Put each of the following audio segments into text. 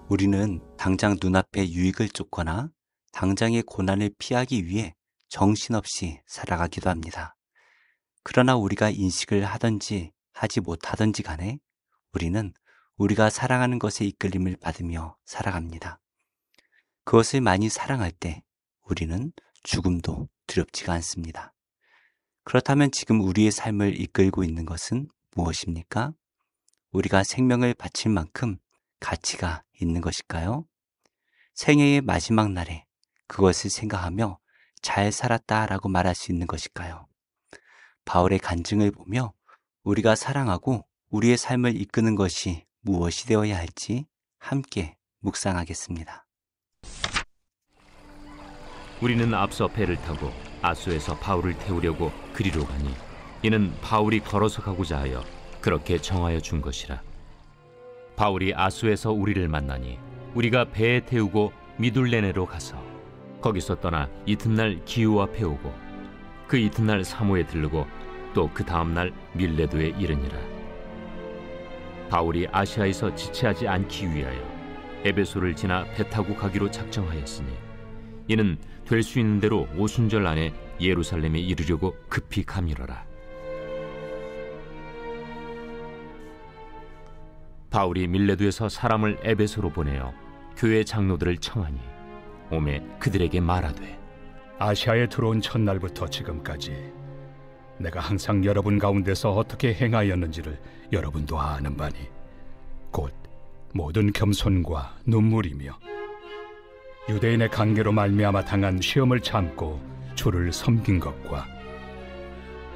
우리는 당장 눈앞의 유익을 쫓거나 당장의 고난을 피하기 위해 정신없이 살아가기도 합니다. 그러나 우리가 인식을 하든지 하지 못하든지 간에 우리는 우리가 사랑하는 것에 이끌림을 받으며 살아갑니다. 그것을 많이 사랑할 때 우리는 죽음도 두렵지가 않습니다. 그렇다면 지금 우리의 삶을 이끌고 있는 것은 무엇입니까? 우리가 생명을 바칠 만큼 가치가 있는 것일까요? 생애의 마지막 날에 그것을 생각하며 잘 살았다라고 말할 수 있는 것일까요? 바울의 간증을 보며 우리가 사랑하고 우리의 삶을 이끄는 것이 무엇이 되어야 할지 함께 묵상하겠습니다. 우리는 앞서 배를 타고 아소에서 바울을 태우려고 그리로 가니 이는 바울이 걸어서 가고자 하여 그렇게 정하여 준 것이라. 바울이 아소에서 우리를 만나니 우리가 배에 태우고 미둘레네로 가서 거기서 떠나 이튿날 기우 앞에 오고 그 이튿날 사모에 들르고 또 그 다음날 밀레도에 이르니라. 바울이 아시아에서 지체하지 않기 위하여 에베소를 지나 배 타고 가기로 작정하였으니 이는 될 수 있는 대로 오순절 안에 예루살렘에 이르려고 급히 가밀어라. 바울이 밀레도에서 사람을 에베소로 보내어 교회 장로들을 청하니 오매 그들에게 말하되, 아시아에 들어온 첫날부터 지금까지 내가 항상 여러분 가운데서 어떻게 행하였는지를 여러분도 아는 바니 곧 모든 겸손과 눈물이며 유대인의 관계로 말미암아 당한 시험을 참고 주를 섬긴 것과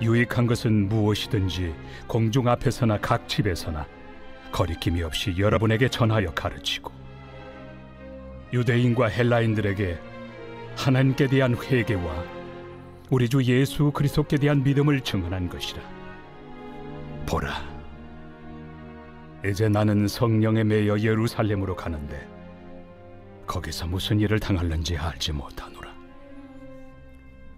유익한 것은 무엇이든지 공중 앞에서나 각 집에서나 거리낌이 없이 여러분에게 전하여 가르치고 유대인과 헬라인들에게 하나님께 대한 회개와 우리 주 예수 그리스도께 대한 믿음을 증언한 것이라. 보라, 이제 나는 성령에 매여 예루살렘으로 가는데 거기서 무슨 일을 당할는지 알지 못하노라.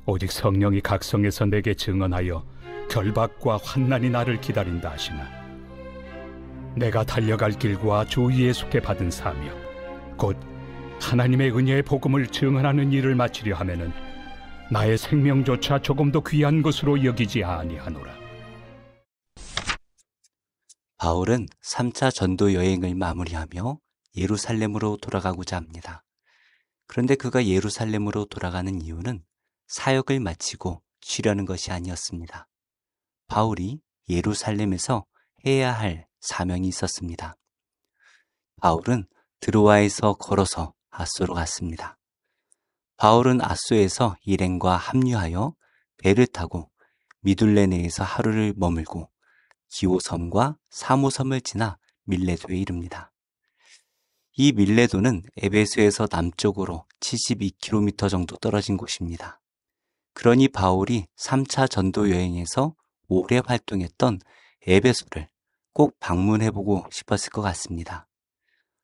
오직 성령이 각성에서 내게 증언하여 결박과 환난이 나를 기다린다 하시나 내가 달려갈 길과 주 예수께 받은 사명 곧 하나님의 은혜의 복음을 증언하는 일을 마치려 하면은 나의 생명조차 조금도 귀한 것으로 여기지 아니하노라. 바울은 3차 전도 여행을 마무리하며 예루살렘으로 돌아가고자 합니다. 그런데 그가 예루살렘으로 돌아가는 이유는 사역을 마치고 쉬려는 것이 아니었습니다. 바울이 예루살렘에서 해야 할 사명이 있었습니다. 바울은 드로아에서 걸어서 아소로 갔습니다. 바울은 아소에서 일행과 합류하여 배를 타고 미둘레네에서 하루를 머물고 기오섬과 사모섬을 지나 밀레도에 이릅니다. 이 밀레도는 에베소에서 남쪽으로 72km 정도 떨어진 곳입니다. 그러니 바울이 3차 전도 여행에서 오래 활동했던 에베소를 꼭 방문해보고 싶었을 것 같습니다.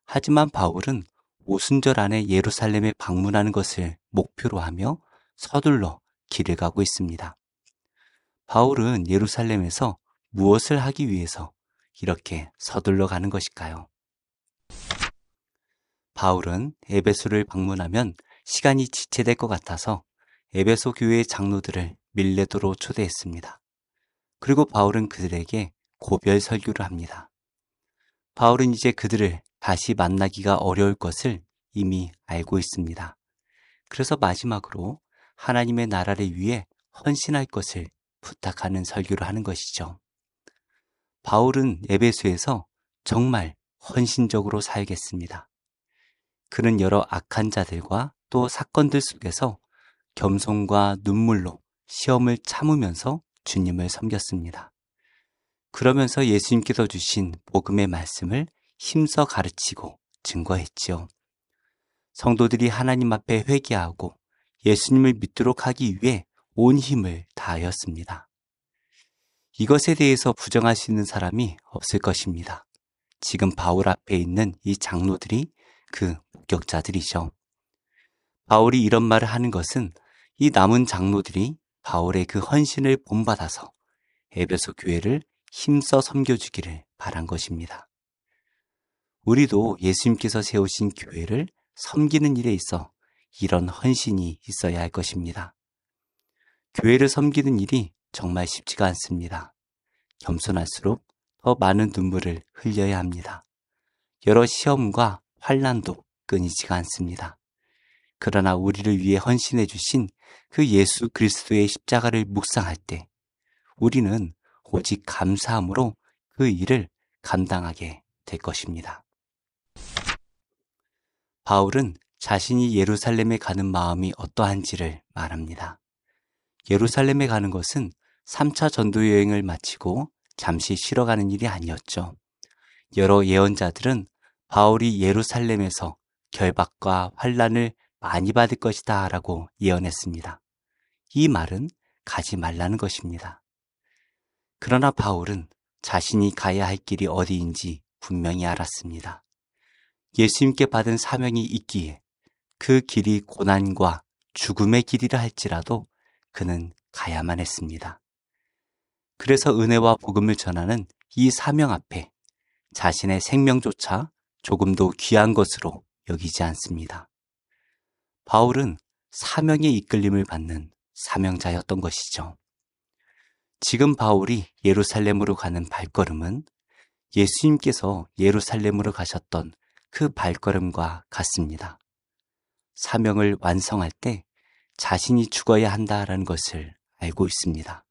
하지만 바울은 오순절 안에 예루살렘에 방문하는 것을 목표로 하며 서둘러 길을 가고 있습니다. 바울은 예루살렘에서 무엇을 하기 위해서 이렇게 서둘러 가는 것일까요? 바울은 에베소를 방문하면 시간이 지체될 것 같아서 에베소 교회의 장로들을 밀레도로 초대했습니다. 그리고 바울은 그들에게 고별 설교를 합니다. 바울은 이제 그들을 다시 만나기가 어려울 것을 이미 알고 있습니다. 그래서 마지막으로 하나님의 나라를 위해 헌신할 것을 부탁하는 설교를 하는 것이죠. 바울은 에베소에서 정말 헌신적으로 살겠습니다. 그는 여러 악한 자들과 또 사건들 속에서 겸손과 눈물로 시험을 참으면서 주님을 섬겼습니다. 그러면서 예수님께서 주신 복음의 말씀을 힘써 가르치고 증거했지요. 성도들이 하나님 앞에 회개하고 예수님을 믿도록 하기 위해 온 힘을 다하였습니다. 이것에 대해서 부정할 수 있는 사람이 없을 것입니다. 지금 바울 앞에 있는 이 장로들이 그 목격자들이죠. 바울이 이런 말을 하는 것은 이 남은 장로들이 바울의 그 헌신을 본받아서 에베소 교회를 힘써 섬겨주기를 바란 것입니다. 우리도 예수님께서 세우신 교회를 섬기는 일에 있어 이런 헌신이 있어야 할 것입니다. 교회를 섬기는 일이 정말 쉽지가 않습니다. 겸손할수록 더 많은 눈물을 흘려야 합니다. 여러 시험과 환난도 끊이지가 않습니다. 그러나 우리를 위해 헌신해 주신 그 예수 그리스도의 십자가를 묵상할 때 우리는 오직 감사함으로 그 일을 감당하게 될 것입니다. 바울은 자신이 예루살렘에 가는 마음이 어떠한지를 말합니다. 예루살렘에 가는 것은 3차 전도 여행을 마치고 잠시 쉬러 가는 일이 아니었죠. 여러 예언자들은 바울이 예루살렘에서 결박과 환난을 많이 받을 것이다 라고 예언했습니다. 이 말은 가지 말라는 것입니다. 그러나 바울은 자신이 가야 할 길이 어디인지 분명히 알았습니다. 예수님께 받은 사명이 있기에 그 길이 고난과 죽음의 길이라 할지라도 그는 가야만 했습니다. 그래서 은혜와 복음을 전하는 이 사명 앞에 자신의 생명조차 조금도 귀한 것으로 여기지 않습니다. 바울은 사명의 이끌림을 받는 사명자였던 것이죠. 지금 바울이 예루살렘으로 가는 발걸음은 예수님께서 예루살렘으로 가셨던 그 발걸음과 같습니다. 사명을 완성할 때 자신이 죽어야 한다라는 것을 알고 있습니다.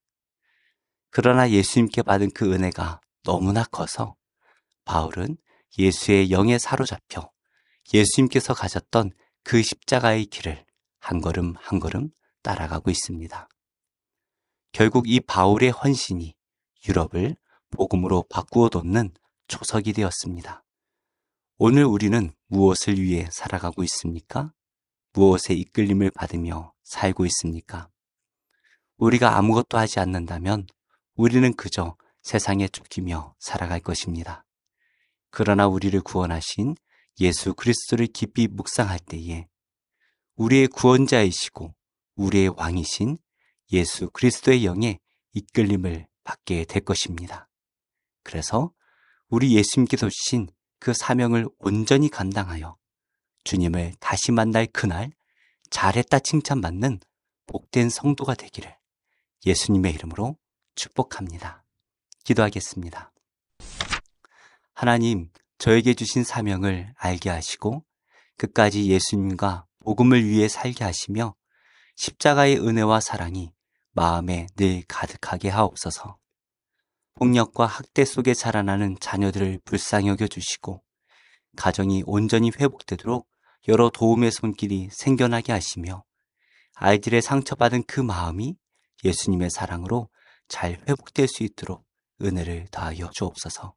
그러나 예수님께 받은 그 은혜가 너무나 커서 바울은 예수의 영에 사로잡혀 예수님께서 가셨던 그 십자가의 길을 한 걸음 한 걸음 따라가고 있습니다. 결국 이 바울의 헌신이 유럽을 복음으로 바꾸어 놓는 초석이 되었습니다. 오늘 우리는 무엇을 위해 살아가고 있습니까? 무엇의 이끌림을 받으며 살고 있습니까? 우리가 아무것도 하지 않는다면 우리는 그저 세상에 쫓기며 살아갈 것입니다. 그러나 우리를 구원하신 예수 그리스도를 깊이 묵상할 때에 우리의 구원자이시고 우리의 왕이신 예수 그리스도의 영에 이끌림을 받게 될 것입니다. 그래서 우리 예수님께서 주신 그 사명을 온전히 감당하여 주님을 다시 만날 그날 잘했다 칭찬받는 복된 성도가 되기를 예수님의 이름으로 축복합니다. 기도하겠습니다. 하나님, 저에게 주신 사명을 알게 하시고 끝까지 예수님과 복음을 위해 살게 하시며 십자가의 은혜와 사랑이 마음에 늘 가득하게 하옵소서. 폭력과 학대 속에 자라나는 자녀들을 불쌍히 여겨주시고 가정이 온전히 회복되도록 여러 도움의 손길이 생겨나게 하시며 아이들의 상처받은 그 마음이 예수님의 사랑으로 잘 회복될 수 있도록 은혜를 더하여 주옵소서.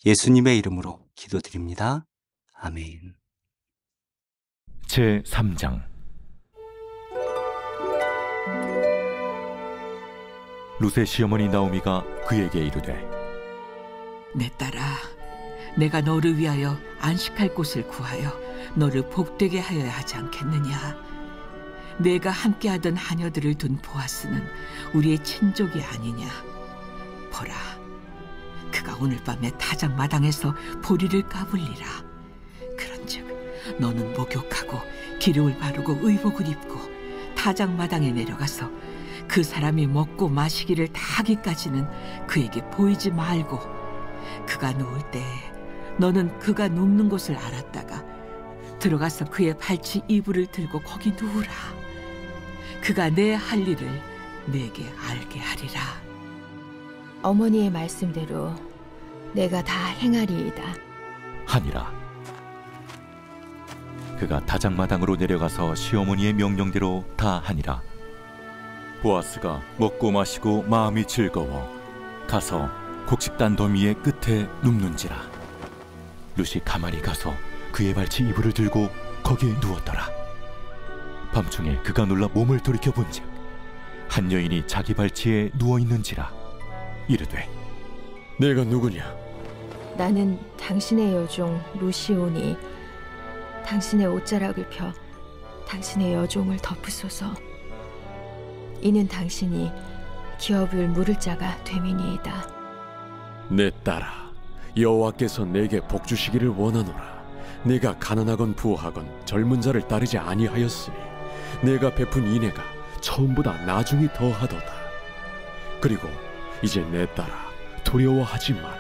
예수님의 이름으로 기도드립니다. 아멘. 제3장 룻의 시어머니 나오미가 그에게 이르되 내 딸아, 내가 너를 위하여 안식할 곳을 구하여 너를 복되게 하여야 하지 않겠느냐. 내가 함께하던 하녀들을 둔 보아스는 우리의 친족이 아니냐. 보라, 그가 오늘 밤에 타작 마당에서 보리를 까불리라. 그런즉 너는 목욕하고 기름을 바르고 의복을 입고 타작 마당에 내려가서 그 사람이 먹고 마시기를 다 하기까지는 그에게 보이지 말고 그가 누울 때 너는 그가 눕는 곳을 알았다가 들어가서 그의 발치 이불을 들고 거기 누우라. 그가 내 할 일을 내게 알게 하리라. 어머니의 말씀대로 내가 다 행하리이다 하니라. 그가 다장마당으로 내려가서 시어머니의 명령대로 다 하니라. 보아스가 먹고 마시고 마음이 즐거워 가서 곡식단 더미의 끝에 눕는지라. 룻이 가만히 가서 그의 발치 이불을 들고 거기에 누웠더라. 밤중에 그가 놀라 몸을 돌이켜 본즉 한 여인이 자기 발치에 누워 있는지라. 이르되 내가 누구냐? 나는 당신의 여종 루시오니 당신의 옷자락을 펴 당신의 여종을 덮으소서. 이는 당신이 기업을 물을 자가 됨이니이다. 내 딸아, 여호와께서 내게 복 주시기를 원하노라. 내가 가난하건 부하건 젊은 자를 따르지 아니하였으니 내가 베푼 인애가 처음보다 나중이 더하도다. 그리고 이제 내 딸아, 두려워하지 말라.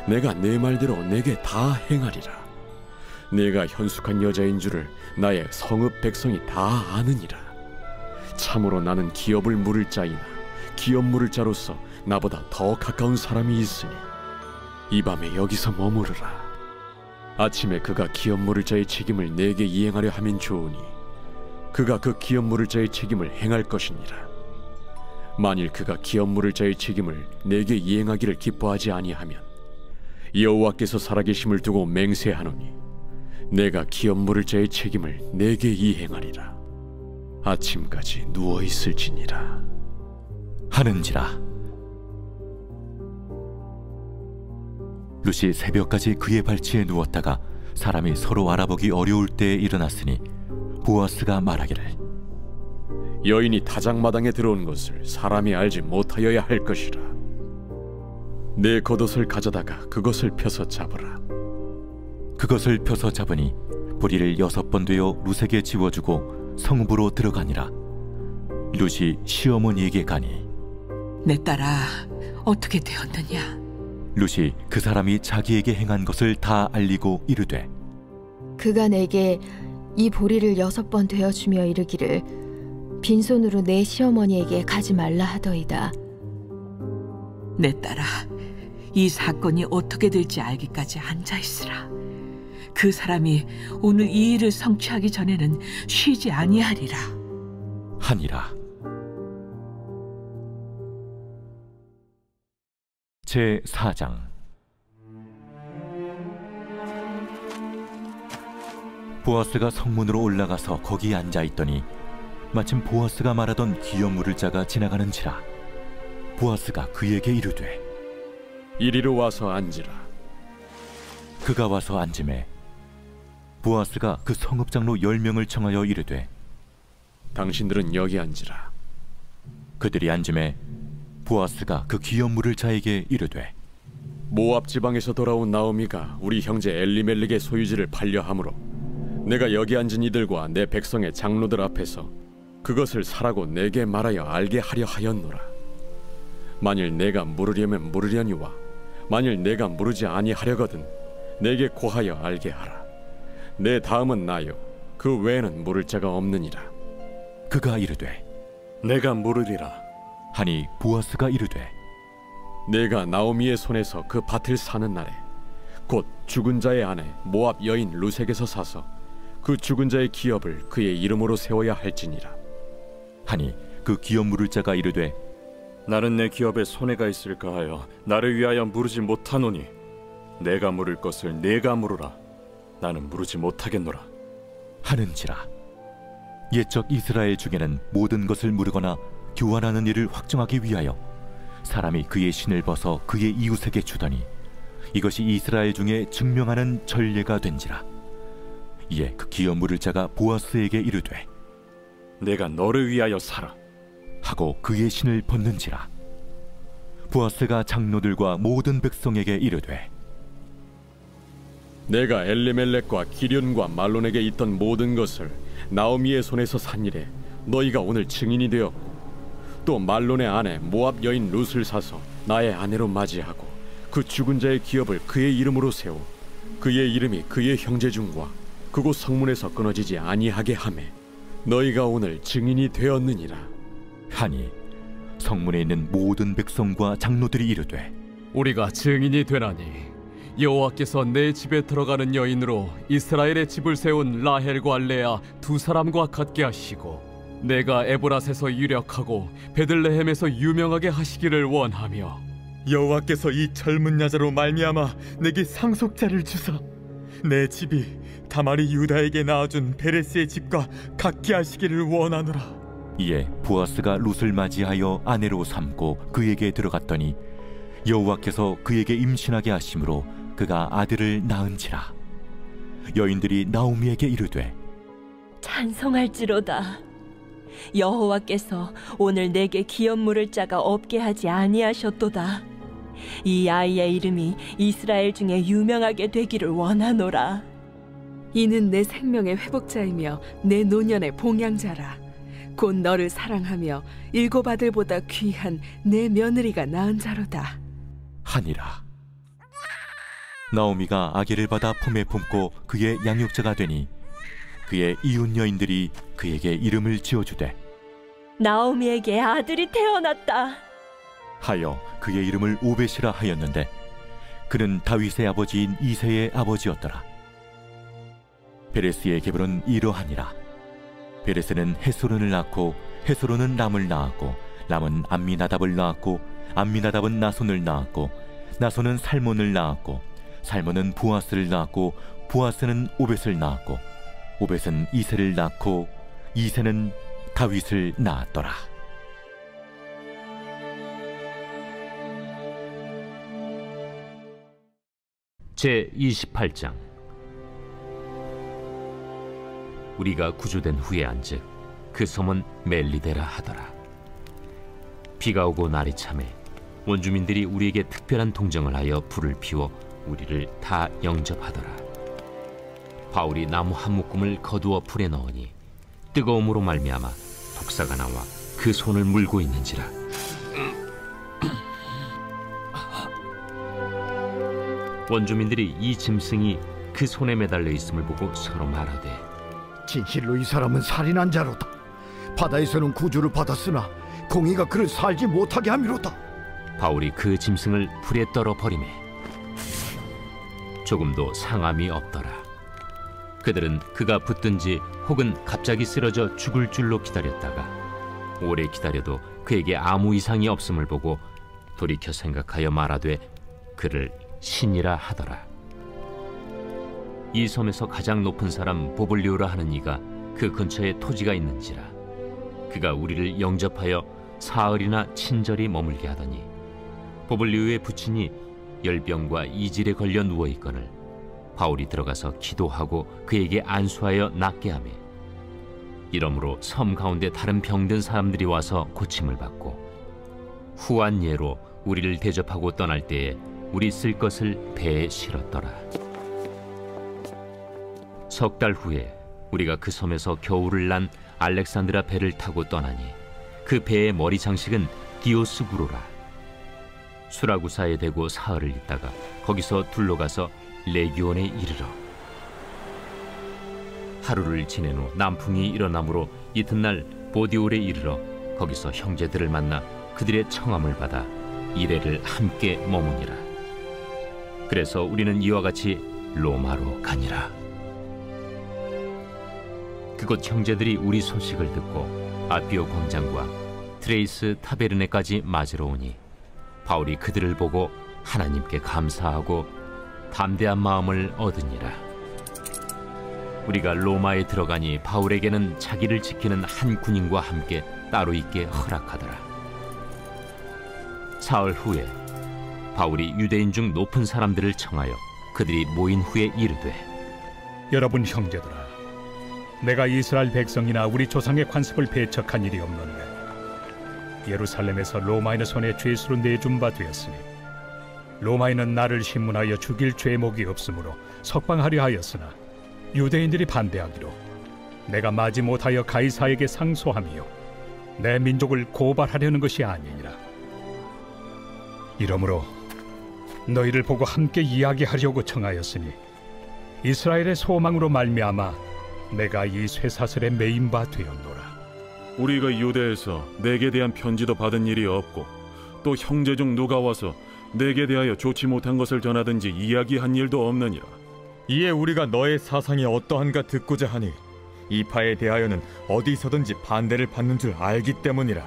내가 내 말대로 내게 다 행하리라. 내가 현숙한 여자인 줄을 나의 성읍 백성이 다 아느니라. 참으로 나는 기업을 물을 자이나 기업 물을 자로서 나보다 더 가까운 사람이 있으니 이 밤에 여기서 머무르라. 아침에 그가 기업 물을 자의 책임을 내게 이행하려 하면 좋으니 그가 그 기업 물을 자의 책임을 행할 것이니라. 만일 그가 기업 물을 자의 책임을 내게 이행하기를 기뻐하지 아니하면 여호와께서 살아계심을 두고 맹세하노니 내가 기업 물을 자의 책임을 내게 이행하리라. 아침까지 누워 있을지니라 하는지라. 룻이 새벽까지 그의 발치에 누웠다가 사람이 서로 알아보기 어려울 때에 일어났으니 보아스가 말하기를 여인이 타작마당에 들어온 것을 사람이 알지 못하여야 할 것이라. 내 겉옷을 가져다가 그것을 펴서 잡으라. 그것을 펴서 잡으니 보리를 6번 되어 룻에게 지워주고 성읍으로 들어가니라. 룻이 시어머니에게 가니 내 딸아, 어떻게 되었느냐? 룻이 그 사람이 자기에게 행한 것을 다 알리고 이르되 그가 내게 이 보리를 6번 되어주며 이르기를 빈손으로 내 시어머니에게 가지 말라 하더이다. 내 딸아, 이 사건이 어떻게 될지 알기까지 앉아있으라. 그 사람이 오늘 이 일을 성취하기 전에는 쉬지 아니하리라 하니라. 제4장. 보아스가 성문으로 올라가서 거기 앉아있더니 마침 보아스가 말하던 기업 물을 자가 지나가는지라. 보아스가 그에게 이르되 이리로 와서 앉으라. 그가 와서 앉음에 보아스가 그 성읍 장로 10명을 청하여 이르되 당신들은 여기 앉으라. 그들이 앉음에 보아스가 그 기업 물을 자에게 이르되 모압 지방에서 돌아온 나오미가 우리 형제 엘리멜렉의 소유지를 팔려 함으로 내가 여기 앉은 이들과 내 백성의 장로들 앞에서 그것을 사라고 내게 말하여 알게 하려 하였노라. 만일 내가 물으려면 물으려니와 만일 내가 물으지 아니하려거든 내게 고하여 알게 하라. 내 다음은 나요, 그 외에는 물을 자가 없느니라. 그가 이르되 내가 물으리라 하니 보아스가 이르되 내가 나오미의 손에서 그 밭을 사는 날에 곧 죽은 자의 아내 모압 여인 룻에게서 사서 그 죽은 자의 기업을 그의 이름으로 세워야 할지니라. 하니 그 기업 물을 자가 이르되 나는 내 기업에 손해가 있을까 하여 나를 위하여 물으지 못하노니 내가 물을 것을 내가 물으라. 나는 물으지 못하겠노라 하는지라. 옛적 이스라엘 중에는 모든 것을 물으거나 교환하는 일을 확정하기 위하여 사람이 그의 신을 벗어 그의 이웃에게 주더니 이것이 이스라엘 중에 증명하는 전례가 된지라. 이에 그 기업 물을 자가 보아스에게 이르되 내가 너를 위하여 사라 하고 그의 신을 벗는지라. 보아스가 장로들과 모든 백성에게 이르되 내가 엘리멜렉과 기륜과 말론에게 있던 모든 것을 나오미의 손에서 산 일에 너희가 오늘 증인이 되었고 또 말론의 아내 모압 여인 룻을 사서 나의 아내로 맞이하고 그 죽은 자의 기업을 그의 이름으로 세워 그의 이름이 그의 형제 중과 그곳 성문에서 끊어지지 아니하게 하매 너희가 오늘 증인이 되었느니라. 하니 성문에 있는 모든 백성과 장로들이 이르되 우리가 증인이 되나니 여호와께서 내 집에 들어가는 여인으로 이스라엘의 집을 세운 라헬과 레아 두 사람과 같게 하시고 내가 에브랏에서 유력하고 베들레헴에서 유명하게 하시기를 원하며 여호와께서 이 젊은 여자로 말미암아 내게 상속자를 주사 내 집이 다말이 유다에게 낳아준 베레스의 집과 같게 하시기를 원하노라. 이에 보아스가 룻을 맞이하여 아내로 삼고 그에게 들어갔더니 여호와께서 그에게 임신하게 하심으로 그가 아들을 낳은지라. 여인들이 나오미에게 이르되 찬송할지로다. 여호와께서 오늘 내게 기업 물을 자가 없게 하지 아니하셨도다. 이 아이의 이름이 이스라엘 중에 유명하게 되기를 원하노라. 이는 내 생명의 회복자이며 내 노년의 봉양자라. 곧 너를 사랑하며 일곱 아들보다 귀한 내 며느리가 낳은 자로다 하니라. 나오미가 아기를 받아 품에 품고 그의 양육자가 되니 그의 이웃 여인들이 그에게 이름을 지어주되 나오미에게 아들이 태어났다 하여 그의 이름을 오벳이라 하였는데 그는 다윗의 아버지인 이새의 아버지였더라. 베레스의 계보는 이러하니라. 베레스는 헤스론을 낳고 헤스론은 람을 낳았고 람은 암미나답을 낳았고 암미나답은 나손을 낳았고 나손은 살몬을 낳았고 살몬은 보아스를 낳았고 보아스는 오벳을 낳았고 오벳은 이새를 낳고 이새는 다윗을 낳았더라. 제 28장. 우리가 구조된 후에 안즉 그 섬은 멜리데라 하더라. 비가 오고 날이 참에 원주민들이 우리에게 특별한 동정을 하여 불을 피워 우리를 다 영접하더라. 바울이 나무 한 묶음을 거두어 불에 넣으니 뜨거움으로 말미암아 독사가 나와 그 손을 물고 있는지라. 원주민들이 이 짐승이 그 손에 매달려 있음을 보고 서로 말하되 진실로 이 사람은 살인한 자로다. 바다에서는 구주를 받았으나 공의가 그를 살지 못하게 함이로다. 바울이 그 짐승을 불에 떨어 버리매 조금도 상함이 없더라. 그들은 그가 붙든지 혹은 갑자기 쓰러져 죽을 줄로 기다렸다가 오래 기다려도 그에게 아무 이상이 없음을 보고 돌이켜 생각하여 말하되 그를 신이라 하더라. 이 섬에서 가장 높은 사람 보블리오라 하는 이가 그 근처에 토지가 있는지라. 그가 우리를 영접하여 사흘이나 친절히 머물게 하더니 보블리오의 부친이 열병과 이질에 걸려 누워있거늘 바울이 들어가서 기도하고 그에게 안수하여 낫게 하매 이러므로 섬 가운데 다른 병든 사람들이 와서 고침을 받고 후한 예로 우리를 대접하고 떠날 때에 우리 쓸 것을 배에 실었더라. 석 달 후에 우리가 그 섬에서 겨울을 난 알렉산드라 배를 타고 떠나니 그 배의 머리 장식은 디오스구로라. 수라구사에 대고 사흘을 있다가 거기서 둘러가서 레기온에 이르러 하루를 지낸 후 남풍이 일어나므로 이튿날 보디올에 이르러 거기서 형제들을 만나 그들의 청함을 받아 이레를 함께 머무니라. 그래서 우리는 이와 같이 로마로 가니라. 그곳 형제들이 우리 소식을 듣고 아피오 광장과 트레이스 타베르네까지 맞으러 오니 바울이 그들을 보고 하나님께 감사하고 담대한 마음을 얻으니라. 우리가 로마에 들어가니 바울에게는 자기를 지키는 한 군인과 함께 따로 있게 허락하더라. 사흘 후에 바울이 유대인 중 높은 사람들을 청하여 그들이 모인 후에 이르되 여러분 형제들아, 내가 이스라엘 백성이나 우리 조상의 관습을 배척한 일이 없는데 예루살렘에서 로마인의 손에 죄수로 내준 바 되었으니 로마인은 나를 신문하여 죽일 죄목이 없으므로 석방하려 하였으나 유대인들이 반대하기로 내가 마지 못하여 가이사에게 상소하며 내 민족을 고발하려는 것이 아니니라. 이러므로 너희를 보고 함께 이야기하려고 청하였으니 이스라엘의 소망으로 말미암아 내가 이 쇠사슬에 매인 바 되었노라. 우리가 유대에서 내게 대한 편지도 받은 일이 없고 또 형제 중 누가 와서 내게 대하여 좋지 못한 것을 전하든지 이야기한 일도 없느니라. 이에 우리가 너의 사상이 어떠한가 듣고자 하니 이 파에 대하여는 어디서든지 반대를 받는 줄 알기 때문이라.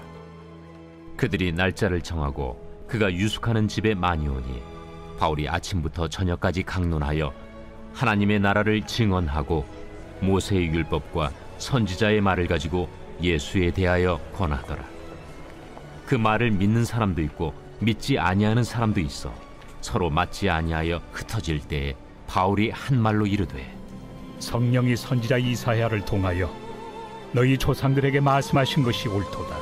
그들이 날짜를 정하고 그가 유숙하는 집에 많이 오니 바울이 아침부터 저녁까지 강론하여 하나님의 나라를 증언하고 모세의 율법과 선지자의 말을 가지고 예수에 대하여 권하더라. 그 말을 믿는 사람도 있고 믿지 아니하는 사람도 있어 서로 맞지 아니하여 흩어질 때에 바울이 한 말로 이르되 성령이 선지자 이사야를 통하여 너희 조상들에게 말씀하신 것이 옳도다.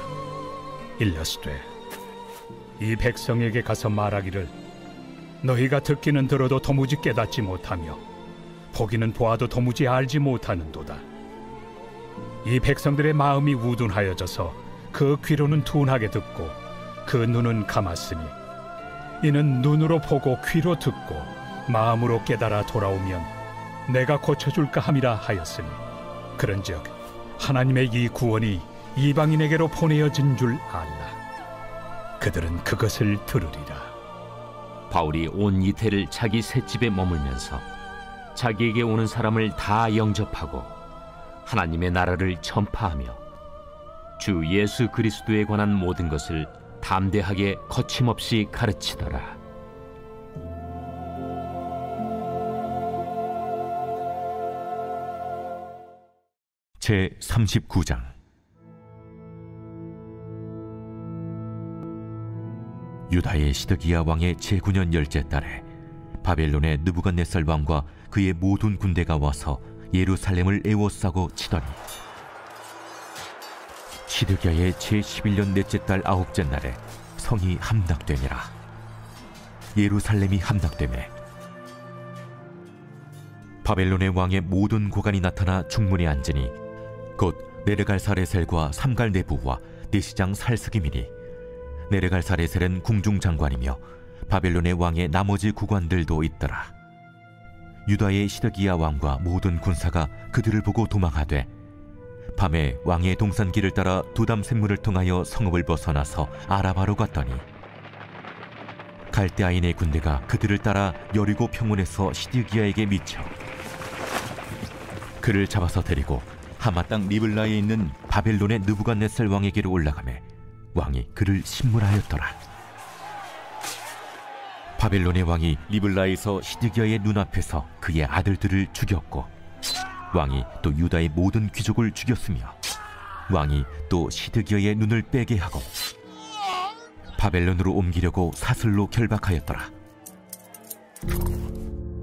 일러스되 이 백성에게 가서 말하기를 너희가 듣기는 들어도 도무지 깨닫지 못하며 보기는 보아도 도무지 알지 못하는도다. 이 백성들의 마음이 우둔하여져서 그 귀로는 둔하게 듣고 그 눈은 감았으니 이는 눈으로 보고 귀로 듣고 마음으로 깨달아 돌아오면 내가 고쳐줄까 함이라 하였으니 그런즉 하나님의 이 구원이 이방인에게로 보내어진 줄 알라. 그들은 그것을 들으리라. 바울이 온 이태를 자기 셋집에 머물면서 자기에게 오는 사람을 다 영접하고 하나님의 나라를 전파하며 주 예수 그리스도에 관한 모든 것을 담대하게 거침없이 가르치더라. 제 39장. 유다의 시드기야 왕의 제9년 열째 달에 바벨론의 느부갓네살 왕과 그의 모든 군대가 와서 예루살렘을 에워싸고 치더니 시드기야의 제11년 넷째 달 9째 날에 성이 함락되니라. 예루살렘이 함락되매 바벨론의 왕의 모든 고관이 나타나 중문에 앉으니 곧 네르갈사레셀과 삼갈네부와 내시장 살스김이니 네르갈사레셀은 궁중장관이며 바벨론의 왕의 나머지 구관들도 있더라. 유다의 시드기야 왕과 모든 군사가 그들을 보고 도망하되 밤에 왕의 동산길을 따라 두담 샘물을 통하여 성읍을 벗어나서 아라바로 갔더니 갈대아인의 군대가 그들을 따라 여리고 평원에서 시드기야에게 미쳐 그를 잡아서 데리고 하마 땅 리블라에 있는 바벨론의 느부갓네살 왕에게로 올라가매 왕이 그를 심문하였더라. 바벨론의 왕이 리블라에서 시드기야의 눈앞에서 그의 아들들을 죽였고 왕이 또 유다의 모든 귀족을 죽였으며 왕이 또 시드기야의 눈을 빼게 하고 바벨론으로 옮기려고 사슬로 결박하였더라.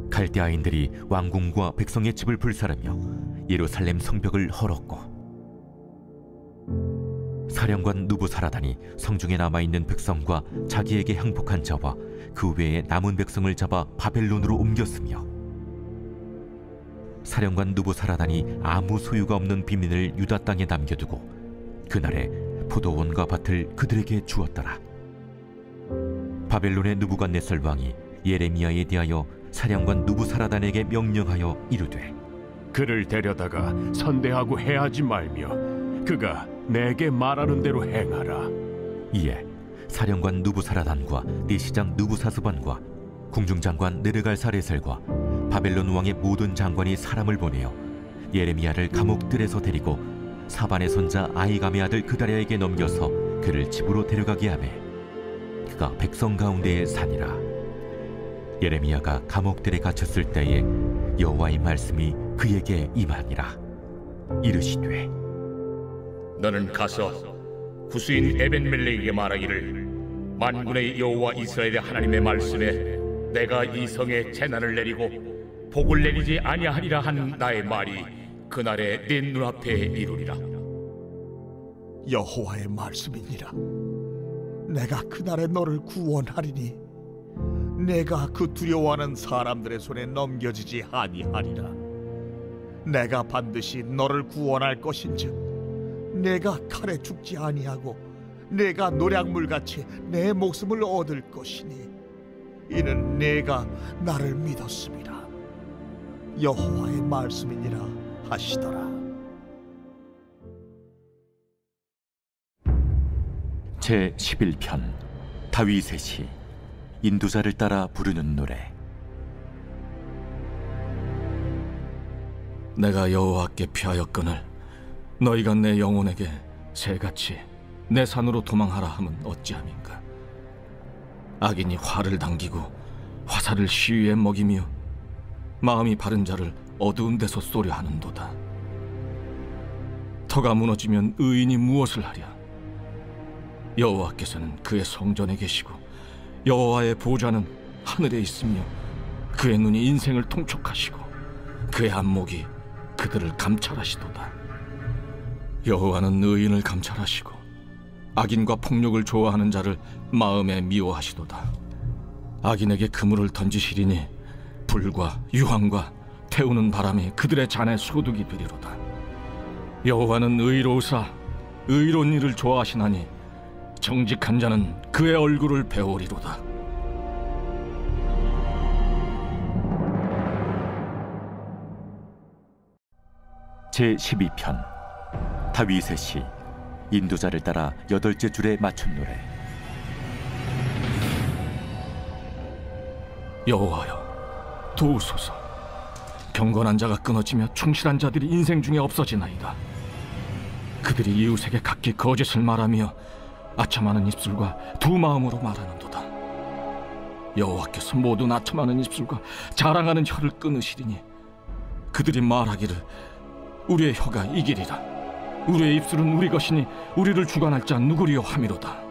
갈대아인들이 왕궁과 백성의 집을 불사르며 예루살렘 성벽을 헐었고 사령관 누부사라단이 성중에 남아있는 백성과 자기에게 항복한 자와 그 외에 남은 백성을 잡아 바벨론으로 옮겼으며 사령관 누부사라단이 아무 소유가 없는 빈민을 유다 땅에 남겨두고 그날에 포도원과 밭을 그들에게 주었더라. 바벨론의 느부갓네살 왕이 예레미야에 대하여 사령관 누부사라단에게 명령하여 이르되 그를 데려다가 선대하고 해하지 말며 그가 내게 말하는 대로 행하라. 이에 사령관 누부사라단과 내시장 느부사스반과 궁중장관 느르갈사레셀과 바벨론 왕의 모든 장관이 사람을 보내어 예레미야를 감옥들에서 데리고 사반의 손자 아이감의 아들 그다랴에게 넘겨서 그를 집으로 데려가게 하매 그가 백성 가운데에 사니라. 예레미야가 감옥들에 갇혔을 때에 여호와의 말씀이 그에게 임하니라. 이르시되 너는 가서 구스인 에벤멜렉에게 말하기를 만군의 여호와 이스라엘의 하나님의 말씀에 내가 이 성에 재난을 내리고 복을 내리지 아니하리라 한 나의 말이 그날에 네 눈앞에 이루리라. 여호와의 말씀이니라. 내가 그날에 너를 구원하리니 내가 그 두려워하는 사람들의 손에 넘겨지지 아니하리라. 내가 반드시 너를 구원할 것인즉 내가 칼에 죽지 아니하고 내가 노략물같이 내 목숨을 얻을 것이니 이는 내가 나를 믿었습니다. 여호와의 말씀이니라 하시더라. 제11편 다윗의 시 인도자를 따라 부르는 노래. 내가 여호와께 피하였거늘 너희가 내 영혼에게 새같이 내 산으로 도망하라 함은 어찌함인가. 악인이 화를 당기고 화살을 시위에 먹이며 마음이 바른 자를 어두운 데서 쏘려 하는도다. 터가 무너지면 의인이 무엇을 하랴. 여호와께서는 그의 성전에 계시고 여호와의 보좌는 하늘에 있으며 그의 눈이 인생을 통촉하시고 그의 안목이 그들을 감찰하시도다. 여호와는 의인을 감찰하시고 악인과 폭력을 좋아하는 자를 마음에 미워하시도다. 악인에게 그물을 던지시리니 불과 유황과 태우는 바람이 그들의 잔에 소득이 되리로다. 여호와는 의로우사 의로운 일을 좋아하시나니 정직한 자는 그의 얼굴을 배우리로다. 제12편 다윗의 시 인도자를 따라 8째 줄에 맞춘 노래. 여호와여 도우소서. 경건한 자가 끊어지며 충실한 자들이 인생 중에 없어지나이다. 그들이 이웃에게 각기 거짓을 말하며 아첨하는 입술과 두 마음으로 말하는도다. 여호와께서 모든 아첨하는 입술과 자랑하는 혀를 끊으시리니 그들이 말하기를 우리의 혀가 이기리라. 우리의 입술은 우리 것이니 우리를 주관할 자 누구리요 하미로다.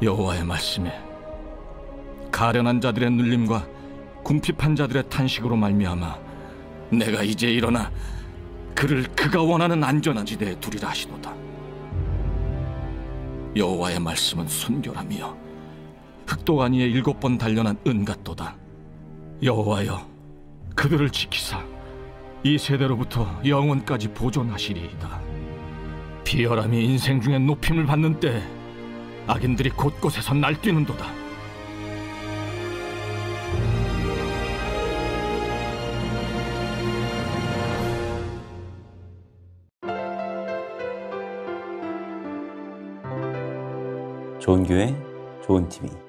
여호와의 말씀에 가련한 자들의 눌림과 궁핍한 자들의 탄식으로 말미암아 내가 이제 일어나 그를 그가 원하는 안전한 지대에 두리라 하시도다. 여호와의 말씀은 순결하며 흑도가니에 7번 단련한 은 같도다. 여호와여 그들을 지키사 이 세대로부터 영원까지 보존하시리이다. 비열함이 인생 중에 높임을 받는 때 악인들이 곳곳에서 날뛰는도다. 좋은 교회, 좋은 TV